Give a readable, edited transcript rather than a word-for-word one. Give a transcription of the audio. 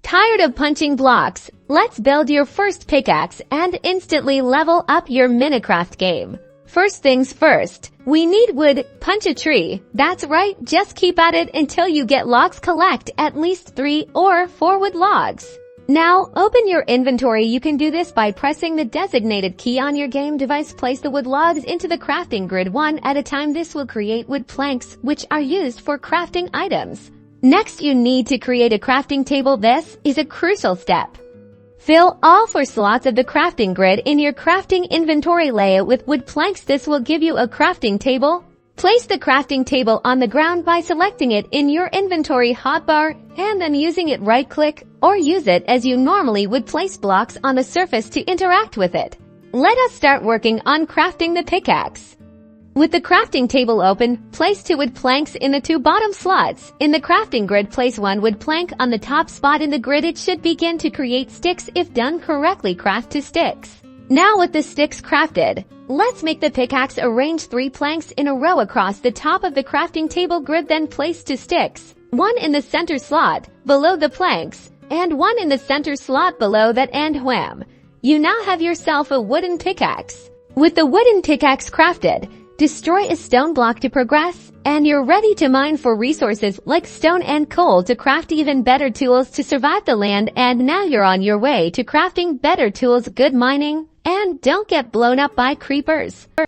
Tired of punching blocks? Let's build your first pickaxe and instantly level up your Minecraft game. First things first, we need wood. Punch a tree. That's right, just keep at it until you get logs. Collect at least 3 or 4 wood logs. Now, open your inventory. You can do this by pressing the designated key on your game device. Place the wood logs into the crafting grid one at a time. This will create wood planks, which are used for crafting items. Next, you need to create a crafting table. This is a crucial step. Fill all 4 slots of the crafting grid in your crafting inventory. Layout with wood planks. This will give you a crafting table. Place the crafting table on the ground by selecting it in your inventory hotbar and then using it. Right-click or use it as you normally would. Place blocks on the surface to interact with it. Let us start working on crafting the pickaxe. With the crafting table open, place 2 wood planks in the 2 bottom slots. In the crafting grid, place 1 wood plank on the top spot in the grid. It should begin to create sticks. If done correctly, craft 2 sticks. Now with the sticks crafted, let's make the pickaxe. Arrange 3 planks in a row across the top of the crafting table grid. Then place 2 sticks, 1 in the center slot below the planks and 1 in the center slot below that, and wham! You now have yourself a wooden pickaxe. With the wooden pickaxe crafted, destroy a stone block to progress, and you're ready to mine for resources like stone and coal to craft even better tools to survive the land. And now you're on your way to crafting better tools. Good mining, and don't get blown up by creepers.